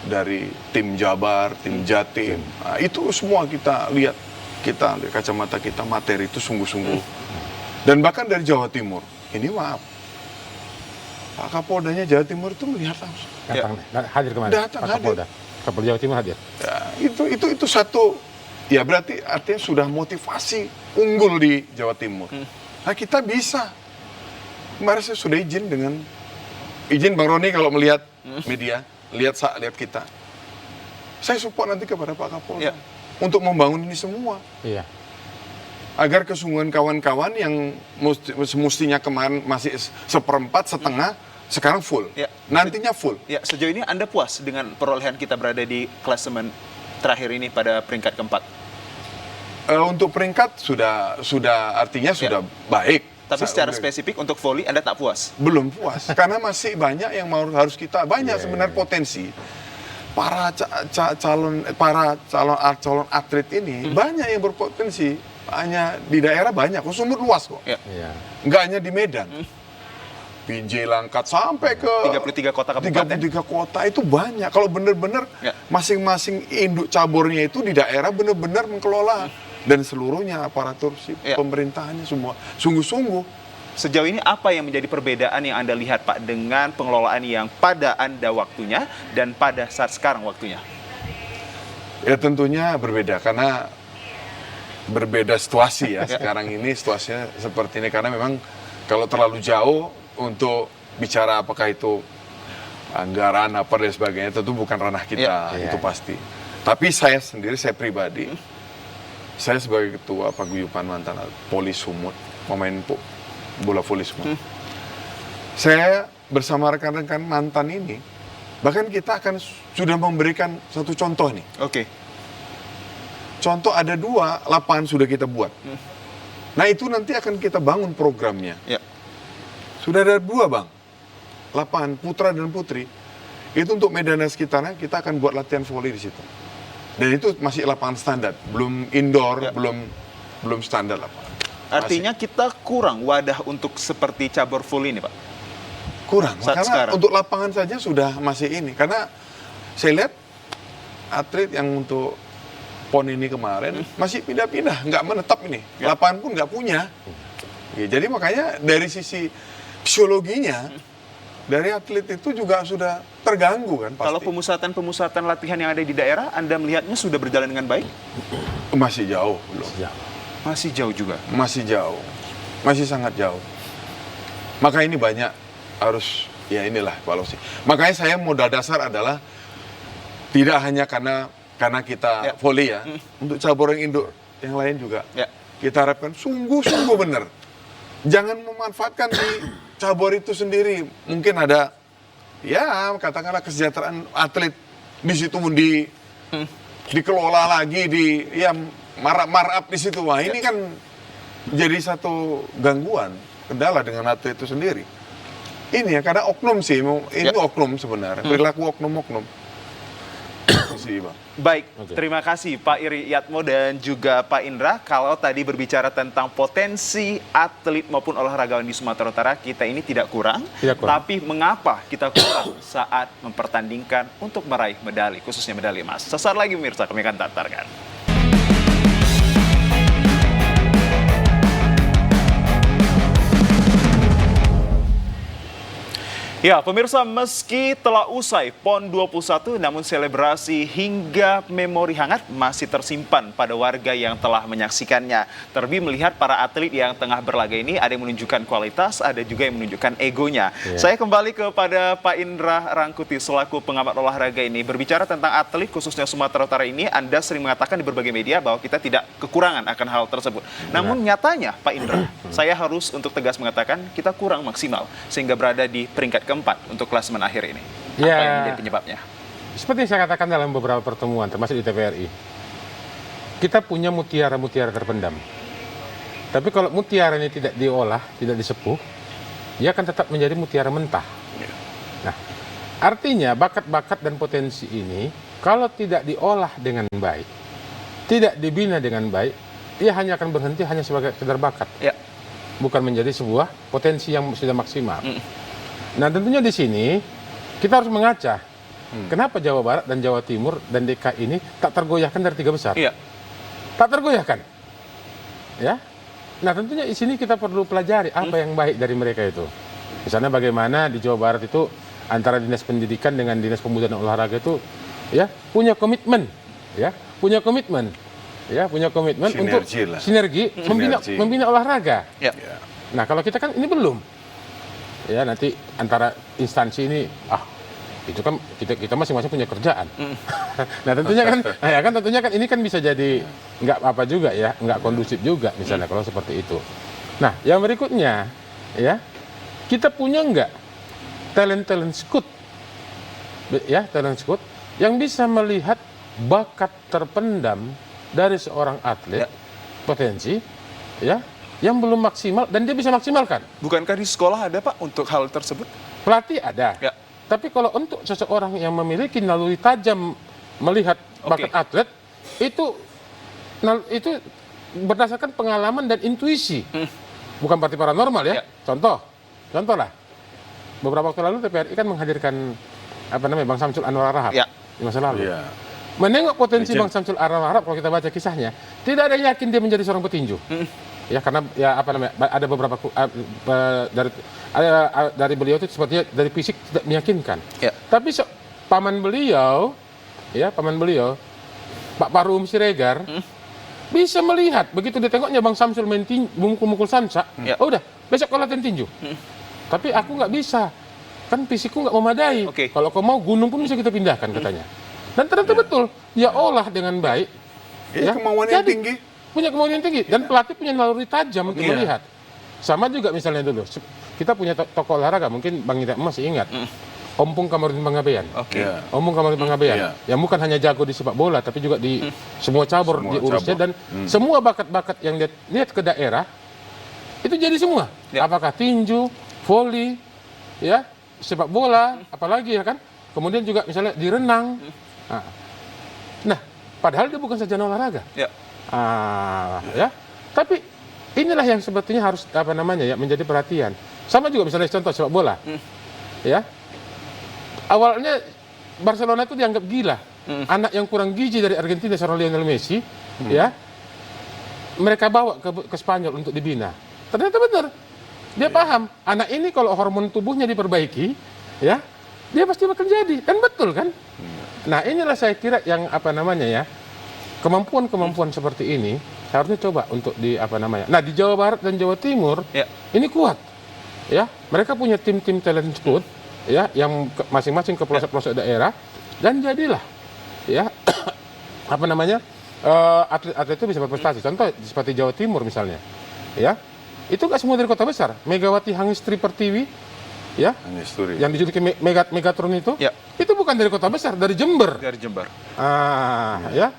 dari tim Jabar, tim Jatim, nah, itu semua kita lihat kacamata kita, materi itu sungguh-sungguh. Dan bahkan dari Jawa Timur, ini maaf, Pak Kapoldanya Jawa Timur itu melihat langsung. Hadir kemarin. Datang, Pak Kapolda. Kapolda Jawa Timur hadir. Ya, itu satu, ya berarti artinya sudah motivasi unggul di Jawa Timur. Nah kita bisa. Kemarin saya sudah izin Bang Roni kalau melihat media, lihat kita. Saya support nanti kepada Pak Kapolda untuk membangun ini semua. Iya. Agar kesungguhan kawan-kawan yang semestinya kemarin masih seperempat, setengah, sekarang full. Ya. Nantinya full. Ya, sejauh ini Anda puas dengan perolehan kita berada di klasemen terakhir ini pada peringkat keempat? Untuk peringkat sudah artinya sudah baik. Tapi secara spesifik untuk volley Anda tak puas? Belum puas, karena masih banyak yang harus kita, sebenarnya potensi. Para calon atlet ini banyak yang berpotensi. Hanya di daerah banyak, Sumut luas kok. Nggak hanya di Medan. Binjai, Langkat, sampai ke 33 kota kabupaten. 33 kota itu banyak. Kalau benar-benar masing-masing induk cabornya itu di daerah benar-benar mengelola. Dan seluruhnya aparatur pemerintahannya semua sungguh-sungguh. Sejauh ini apa yang menjadi perbedaan yang Anda lihat Pak dengan pengelolaan yang pada Anda waktunya dan pada saat sekarang waktunya? Ya tentunya berbeda karena berbeda situasi ya. Sekarang ini situasinya seperti ini karena memang kalau terlalu jauh untuk bicara apakah itu anggaran apa dan sebagainya tentu bukan ranah kita, itu pasti. Tapi saya pribadi, saya sebagai ketua paguyuban mantan Poli Sumut, pemain bola voli Sumut, saya bersama rekan-rekan mantan ini, bahkan kita akan sudah memberikan satu contoh nih. Contoh ada 2 lapangan sudah kita buat. Nah itu nanti akan kita bangun programnya. Sudah ada 2 Bang, lapangan putra dan putri. Itu untuk Medan dan sekitarnya kita akan buat latihan voli di situ. Dan itu masih lapangan standar, belum indoor, belum standar lapangan. Artinya kita kurang wadah untuk seperti cabur voli ini Pak? Kurang, karena untuk lapangan saja sudah masih ini. Karena saya lihat atlet yang untuk PON ini kemarin masih pindah-pindah, nggak menetap ini. Lapangan pun nggak punya. Ya, jadi makanya dari sisi fisiologinya, dari atlet itu juga sudah terganggu kan pasti. Kalau pemusatan latihan yang ada di daerah, Anda melihatnya sudah berjalan dengan baik? Masih jauh belum. Masih jauh juga? Masih jauh. Masih sangat jauh. Maka ini banyak harus, ya inilah evaluasi. Makanya saya modal dasar adalah tidak hanya karena kita volley ya, untuk cabur yang induk yang lain juga. Kita harapkan sungguh-sungguh benar. Jangan memanfaatkan di cabur itu sendiri. Mungkin ada, ya katakanlah kesejahteraan atlet di situ dikelola lagi, marap di situ. Wah ini kan jadi satu gangguan, kendala dengan atlet itu sendiri. Ini ya, karena oknum sih, ini oknum sebenarnya, perilaku oknum-oknum. Baik, terima kasih Pak Iri Yatmo dan juga Pak Indra. Kalau tadi berbicara tentang potensi atlet maupun olahragawan di Sumatera Utara, kita ini tidak kurang. Tapi mengapa kita kurang saat mempertandingkan untuk meraih medali, khususnya medali emas? Sesaat lagi pemirsa, kami akan tatarkan. Ya, pemirsa, meski telah usai PON 21, namun selebrasi hingga memori hangat masih tersimpan pada warga yang telah menyaksikannya. Terlebih melihat para atlet yang tengah berlaga ini, ada yang menunjukkan kualitas, ada juga yang menunjukkan egonya. Saya kembali kepada Pak Indra Rangkuti selaku pengamat olahraga ini. Berbicara tentang atlet khususnya Sumatera Utara ini, Anda sering mengatakan di berbagai media bahwa kita tidak kekurangan akan hal tersebut. Namun nyatanya, Pak Indra, saya harus untuk tegas mengatakan kita kurang maksimal sehingga berada di peringkat keempat untuk klasemen akhir ini. Apa yang menjadi penyebabnya? Seperti yang saya katakan dalam beberapa pertemuan, termasuk di TVRI, kita punya mutiara-mutiara terpendam. Tapi kalau mutiara ini tidak diolah, tidak disepuh, dia akan tetap menjadi mutiara mentah. Nah, artinya bakat-bakat dan potensi ini, kalau tidak diolah dengan baik, tidak dibina dengan baik, dia hanya akan berhenti hanya sebagai sekedar bakat. Ya. Bukan menjadi sebuah potensi yang sudah maksimal. Nah, tentunya di sini kita harus mengaca. Kenapa Jawa Barat dan Jawa Timur dan DKI ini tak tergoyahkan dari tiga besar? Iya. Tak tergoyahkan. Ya. Nah, tentunya di sini kita perlu pelajari apa yang baik dari mereka itu. Misalnya bagaimana di Jawa Barat itu antara Dinas Pendidikan dengan Dinas Pemuda dan Olahraga itu ya punya komitmen, ya, punya komitmen untuk sinergi membina olahraga. Ya. Nah, kalau kita kan ini belum. Ya, nanti antara instansi ini itu kan kita masing-masing punya kerjaan. Nah, tentunya kan ini kan bisa jadi nggak apa juga ya, nggak kondusif juga misalnya kalau seperti itu. Nah, yang berikutnya ya, kita punya nggak talent scout ya, talent scout yang bisa melihat bakat terpendam dari seorang atlet potensi ya yang belum maksimal dan dia bisa maksimalkan. Bukankah di sekolah ada, Pak, untuk hal tersebut? Pelatih ada. Ya. Tapi kalau untuk seseorang yang memiliki naluri tajam melihat bakat atlet, itu berdasarkan pengalaman dan intuisi. Bukan berarti paranormal ya. Contoh lah. Beberapa waktu lalu TVRI kan menghadirkan Bang Samsul Anwar Harahap di masa lalu. Ya. Menengok potensi Bang Samsul Anwar Harahap, kalau kita baca kisahnya, tidak ada yang yakin dia menjadi seorang petinju. Ya, karena ya ada beberapa dari beliau itu sepertinya dari fisik tidak meyakinkan. Ya. Tapi paman beliau Pak Parum Siregar bisa melihat begitu ditengoknya Bang Samsul main mukul sansa, udah besok kau latihan tinju. Tapi aku nggak bisa, kan fisikku nggak memadai. Kalau kau mau gunung pun bisa kita pindahkan katanya. Dan ternyata betul, dia olah dengan baik. Ya, kemauan yang tinggi. Punya kemauan yang tinggi dan pelatih punya naluri tajam untuk melihat. Sama juga misalnya dulu kita punya tokoh olahraga, mungkin Bang Ida masih ingat Ompung Kamarudin Pangabean. Ompung Kamarudin Pangabean yang bukan hanya jago di sepak bola tapi juga di semua cabur diurusnya dan semua bakat-bakat yang dia lihat ke daerah itu jadi semua. Apakah tinju, voli, ya, sepak bola, apalagi ya kan. Kemudian juga misalnya di renang. Nah, padahal dia bukan saja olahraga. Ya, tapi inilah yang sebetulnya harus menjadi perhatian. Sama juga misalnya contoh sepak bola, ya. Awalnya Barcelona itu dianggap gila, anak yang kurang gizi dari Argentina seorang Lionel Messi, ya. Mereka bawa ke Spanyol untuk dibina. Ternyata benar, dia paham anak ini kalau hormon tubuhnya diperbaiki, ya, dia pasti bakal jadi, dan betul kan? Nah, inilah saya kira yang kemampuan seperti ini harusnya coba untuk Nah, di Jawa Barat dan Jawa Timur ini kuat, ya. Mereka punya tim-tim talent scout, ya, yang masing-masing ke pelosok-pelosok daerah dan jadilah, ya, atlet-atlet itu bisa berprestasi. Contoh seperti Jawa Timur misalnya, ya, itu nggak semua dari kota besar. Megawati Hangestri Pertiwi, ya, yang dijuluki Megatron itu bukan dari kota besar, dari Jember. Ya.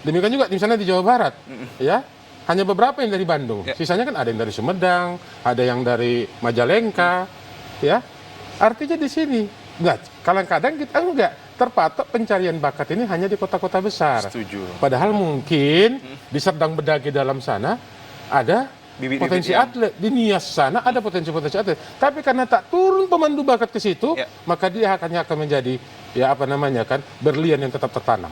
Demikian juga misalnya di Jawa Barat, ya, hanya beberapa yang dari Bandung. Sisanya kan ada yang dari Sumedang, ada yang dari Majalengka, ya. Artinya di sini, kadang-kadang kita enggak terpatok pencarian bakat ini hanya di kota-kota besar. Setuju. Padahal mungkin di Serdang Bedage dalam sana ada potensi atlet, di Nias sana ada potensi atlet. Tapi karena tak turun pemandu bakat ke situ, maka dia akan menjadi berlian yang tetap tertanam.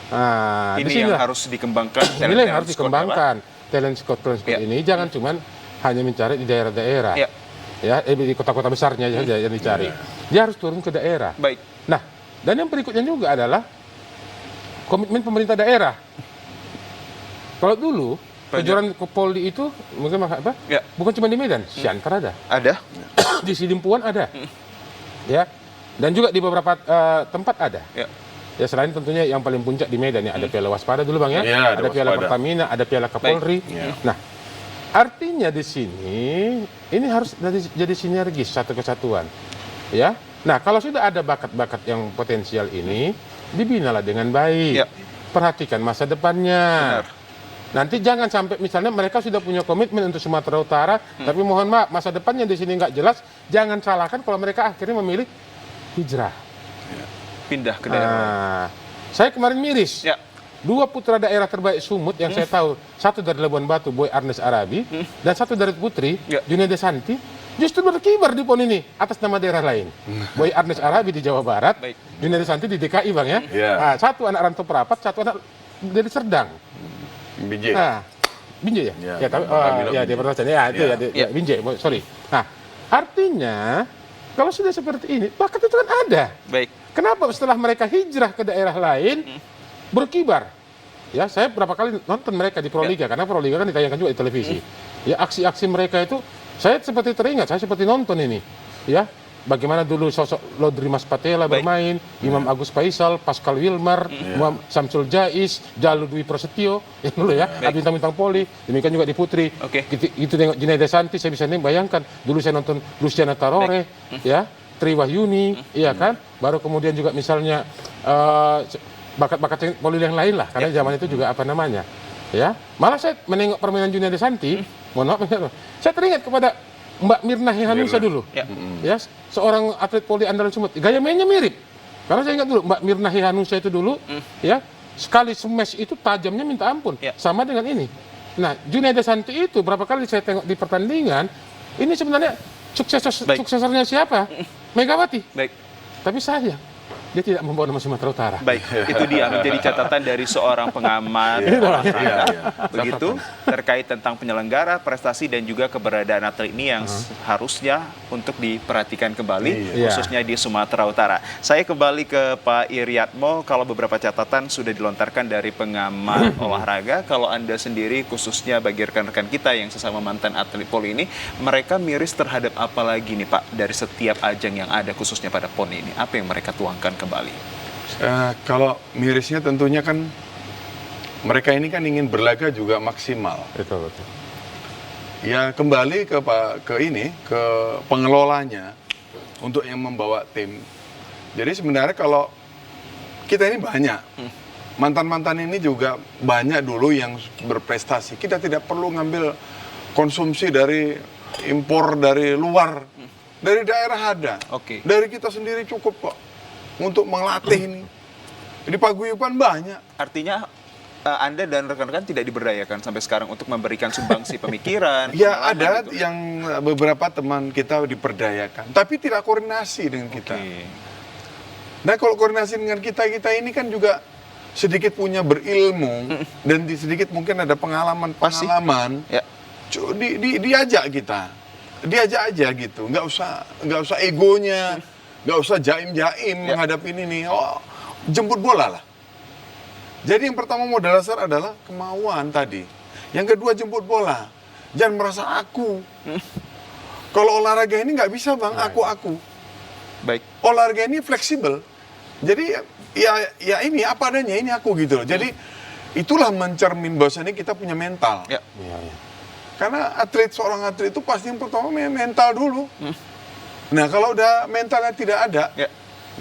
Nah, ini yang harus dikembangkan. Ini yang harus dikembangkan. Talent scout ini jangan cuma hanya mencari di daerah-daerah. ya di kota-kota besarnya saja yang dicari. Dia harus turun ke daerah. Baik. Nah, dan yang berikutnya juga adalah komitmen pemerintah daerah. Kalau dulu kejuaraan Polri itu mungkin apa? Ya. Bukan cuma di Medan, Siantar ada, Ada. di Sidimpuan ada, ya, dan juga di beberapa tempat ada. Ya. Ya selain tentunya yang paling puncak di Medan ya, ada Piala Waspada dulu Bang ya, Ya, ada Piala Waspada. Pertamina, ada Piala Kapolri. Ya. Nah, artinya di sini ini harus jadi sinergis, satu kesatuan. Ya. Nah, kalau sudah ada bakat-bakat yang potensial ini, dibinalah dengan baik. Ya. Perhatikan masa depannya. Benar. Nanti jangan sampai misalnya mereka sudah punya komitmen untuk Sumatera Utara, tapi mohon maaf masa depannya di sini nggak jelas. Jangan salahkan kalau mereka akhirnya memilih hijrah. Pindah ke daerah. Nah, saya kemarin miris. Ya. 2 putra daerah terbaik Sumut yang saya tahu, satu dari Labuan Batu, Boy Arnes Arabi, dan satu dari Putri, Ya. Junaida Santi, justru berkibar di PON ini atas nama daerah lain. Boy Arnes Arabi di Jawa Barat, Baik. Junaida Santi di DKI Bang ya. Ya. Nah, satu anak rantau Perapat, satu anak dari Serdang. Biji. Nah, Binjai ya? Ya, Ya, tapi Bang Kamilo ya Binjai. dia pertanyaan ya itu Ya. ya, Binjai, sorry. Nah, artinya kalau sudah seperti ini, bakat itu kan ada. Baik. Kenapa setelah mereka hijrah ke daerah lain berkibar? Ya, saya berapa kali nonton mereka di Proliga karena Proliga kan ditayangkan juga di televisi. Ya, aksi-aksi mereka itu saya seperti teringat, saya seperti nonton ini. Ya, bagaimana dulu sosok Lodri Mas Patela Baik. bermain, Imam Agus Faisal, Pascal Wilmar, Muhammad Samsul Jais, Jalu Dwi Prasetyo, yang dulu ya, bintang-bintang Poli, demikian juga di Putri. Oke. Gitu tengok Junaida Santi, saya bisa bayangkan. Dulu saya nonton Luciana Tarore, ya, Tri Wahyuni, iya kan? Baru kemudian juga misalnya bakat-bakat Poli yang lain lah, karena zaman itu juga apa namanya, ya. Malah saya menengok permainan Junaida Santi, mohon maaf, saya teringat kepada Mbak Mirna Hanusa dulu, Ya. ya, seorang atlet Poli andalan Sumut. Gaya mainnya mirip, karena saya ingat dulu Mbak Mirna Hanusa itu dulu, ya, sekali smash itu tajamnya minta ampun, Ya. sama dengan ini. Nah, Junaida Santi itu berapa kali saya tengok di pertandingan, ini sebenarnya Baik. suksesornya siapa? Megawati. Baik. Tapi sayang, dia tidak membawa nama Sumatera Utara. Baik, itu dia menjadi catatan dari seorang pengamat olahraga. Iya, iya. Begitu terkait tentang penyelenggara, prestasi dan juga keberadaan atlet ini yang harusnya untuk diperhatikan kembali, Iya. khususnya di Sumatera Utara. Saya kembali ke Pak Iriatmo, kalau beberapa catatan sudah dilontarkan dari pengamat olahraga, kalau Anda sendiri khususnya bagi rekan-rekan kita yang sesama mantan atlet Poli ini, mereka miris terhadap apa lagi nih Pak dari setiap ajang yang ada khususnya pada PON ini? Apa yang mereka tuangkan kembali? Kalau mirisnya tentunya kan mereka ini kan ingin berlaga juga maksimal. Betul, betul. Ya kembali ke ke pengelolanya untuk yang membawa tim. Jadi sebenarnya kalau kita ini banyak mantan-mantan ini juga banyak dulu yang berprestasi. Kita tidak perlu ngambil konsumsi dari impor dari luar, dari daerah ada. Oke. Dari kita sendiri cukup kok untuk melatih ini. Di paguyuban banyak. Artinya Anda dan rekan-rekan tidak diberdayakan sampai sekarang untuk memberikan sumbangsi pemikiran. Ya pengalaman ada gitu. yang beberapa teman kita diperdayakan, tapi tidak koordinasi dengan kita. Oke. Nah kalau koordinasi dengan kita ini kan juga sedikit punya berilmu dan sedikit mungkin ada pengalaman. Ya. Diajak kita, diajak aja gitu, nggak usah egonya, nggak usah jaim-jaim menghadapi ini nih. Oh, jemput bola lah. Jadi yang pertama modal dasar adalah kemauan tadi. Yang kedua jemput bola. Jangan merasa aku. Kalau olahraga ini nggak bisa bang, aku. Baik. Olahraga ini fleksibel. Jadi ya ini apa adanya, ini aku gitu loh. Jadi itulah mencermin bahwasanya kita punya mental. Ya. Iya, iya. Karena seorang atlet itu pasti yang pertama mental dulu. Nah kalau udah mentalnya tidak ada, Ya.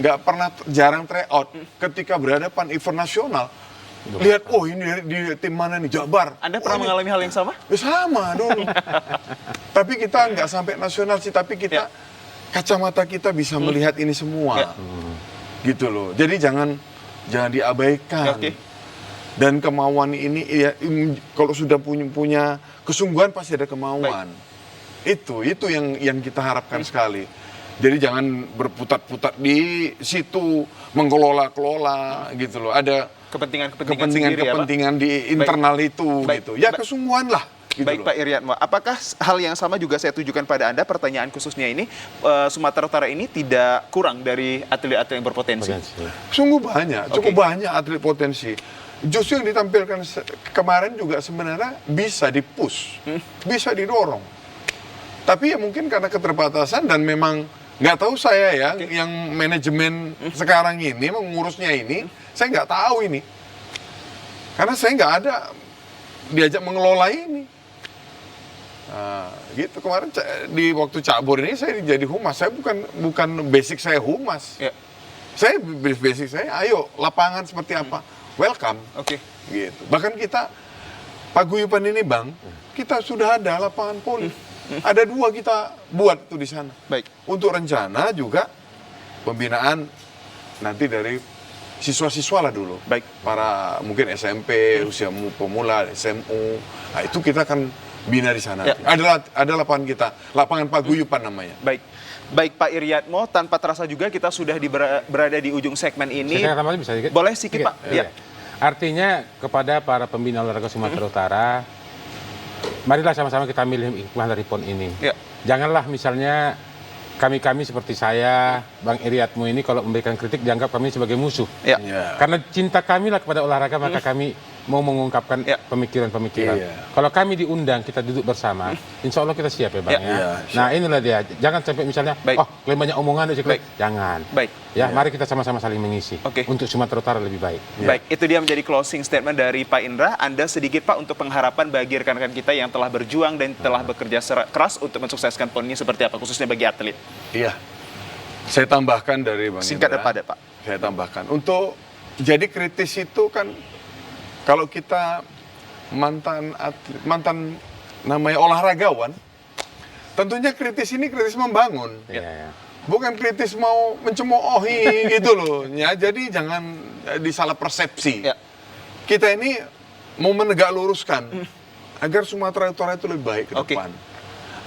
nggak pernah jarang tryout. Ketika berhadapan event nasional, lihat oh ini di tim mana nih, Jabar. Anda Oh, pernah ini- mengalami hal yang sama? Ya, sama dulu. Tapi kita nggak sampai nasional sih, tapi kita kacamata kita bisa melihat ini semua. Ya. Gitu loh. Jadi jangan diabaikan. Oke. Dan kemauan ini ya, kalau sudah punya kesungguhan pasti ada kemauan. Itu yang kita harapkan sekali. Jadi jangan berputar-putar di situ mengelola gitu loh. Ada Kepentingan sendiri ya, Pak? kepentingan di internal itu Baik. gitu. Ya kesungguhan lah. gitu Baik loh. Pak Iriatmo, apakah hal yang sama juga saya tujukan pada Anda, pertanyaan khususnya ini, Sumatera Utara ini tidak kurang dari atlet-atlet yang berpotensi? Sungguh banyak, cukup Oke. banyak atlet potensi. Justru yang ditampilkan kemarin juga sebenarnya bisa dipush, bisa didorong. Tapi ya mungkin karena keterbatasan dan memang nggak tahu saya ya, yang manajemen sekarang ini mengurusnya ini, saya nggak tahu ini. Karena saya nggak ada diajak mengelola ini. Nah, gitu kemarin di waktu cabur ini saya jadi humas. Saya bukan basic saya humas. Ya. Saya basic saya, ayo lapangan seperti apa, welcome. Oke. Gitu. Bahkan kita paguyuban ini Bang, kita sudah ada lapangan poli. Ada 2 kita buat tuh di sana. Baik. Untuk rencana juga pembinaan nanti dari siswa-siswa lah dulu. Baik. Para mungkin SMP, usia pemula, SMU. Nah, itu kita akan bina di sana. Ya. Ada lapangan kita, lapangan paguyuban namanya. Baik. Baik Pak Iriatmo, tanpa terasa juga kita sudah berada di ujung segmen ini. Saya tambah bisa sedikit? Boleh sedikit Pak? Iya. Artinya kepada para pembina olahraga Sumatera Utara, marilah sama-sama kita milih hikmah dari PON ini. Ya. Janganlah misalnya kami-kami seperti saya, Bang Iriatmo ini kalau memberikan kritik dianggap kami sebagai musuh. Ya. Ya. Karena cinta kami lah kepada olahraga, maka kami mau mengungkapkan Ya. pemikiran-pemikiran. Iya. Kalau kami diundang, kita duduk bersama, insya Allah kita siap ya Bang Ya. ya. Iya, Nah inilah dia, jangan sampai misalnya, Baik. oh klaim banyak omongan, Baik. jangan. Baik. Ya, mari kita sama-sama saling mengisi. Oke. Untuk Sumatera Utara lebih baik. Baik, itu dia menjadi closing statement dari Pak Indra. Anda sedikit Pak untuk pengharapan bagi rekan-rekan kita yang telah berjuang dan telah bekerja keras untuk mensukseskan PON ini seperti apa, khususnya bagi atlet. Iya. Saya tambahkan dari Bang Singkat dan Indra. padat Pak. Saya tambahkan. Untuk jadi kritis itu kan kalau kita mantan namanya olahragawan, tentunya kritis ini kritis membangun. Iya, ya. Bukan kritis mau mencemoohi gitu loh. Ya, jadi jangan disalah persepsi. Ya. Kita ini mau menegak luruskan agar Sumatera Utara itu lebih baik ke Oke. depan.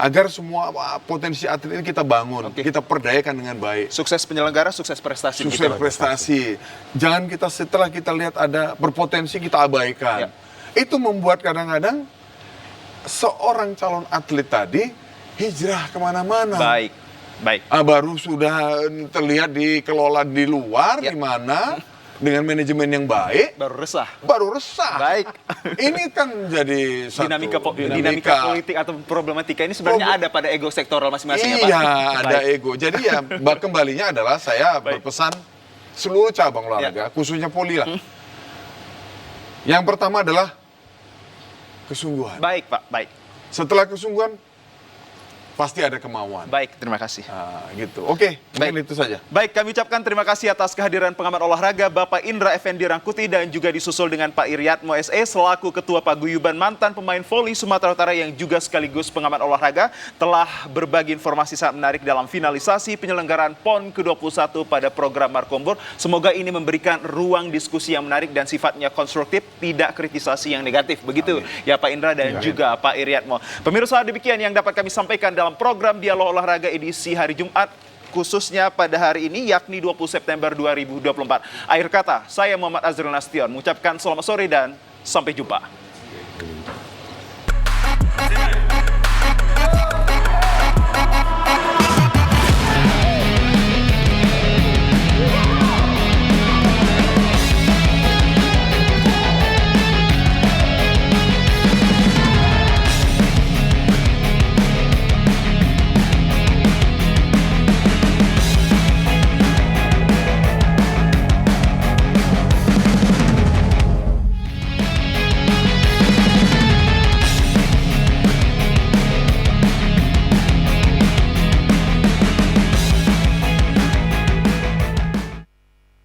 Agar semua potensi atlet ini kita bangun, Oke. kita perdayakan dengan baik. Sukses penyelenggara, sukses prestasi Sukses kita. prestasi. Jangan kita setelah kita lihat ada berpotensi kita abaikan. Ya. Itu membuat kadang-kadang seorang calon atlet tadi hijrah kemana-mana. Baik, baik. Baru sudah terlihat dikelola di luar, Ya. di mana dengan manajemen yang baik, Baru resah. baru resah. Baik. Ini kan jadi satu Dinamika politik atau problematika ini sebenarnya ada pada ego sektoral masing-masing ya Pak? Iya, ada Baik. ego. Jadi ya kembalinya adalah saya Baik. berpesan seluruh cabang olahraga, khususnya poli lah. Yang pertama adalah kesungguhan. Baik Pak, baik. Setelah kesungguhan, pasti ada kemauan. Baik, terima kasih. Nah, gitu. Oke, mungkin Baik. itu saja. Baik, kami ucapkan terima kasih atas kehadiran pengamat olahraga Bapak Indra Effendi Rangkuti dan juga disusul dengan Pak Iriatmo SE selaku Ketua Paguyuban mantan pemain voli Sumatera Utara yang juga sekaligus pengamat olahraga telah berbagi informasi sangat menarik dalam finalisasi penyelenggaraan PON ke-21 pada program Markombor. Semoga ini memberikan ruang diskusi yang menarik dan sifatnya konstruktif, tidak kritisasi yang negatif. Begitu ya Pak Indra dan juga Pak Iriatmo. Pemirsa, demikian yang dapat kami sampaikan dalam program Dialog Olahraga edisi hari Jumat, khususnya pada hari ini, yakni 20 September 2024. Akhir kata, saya Muhammad Azril Nasution mengucapkan selamat sore dan sampai jumpa.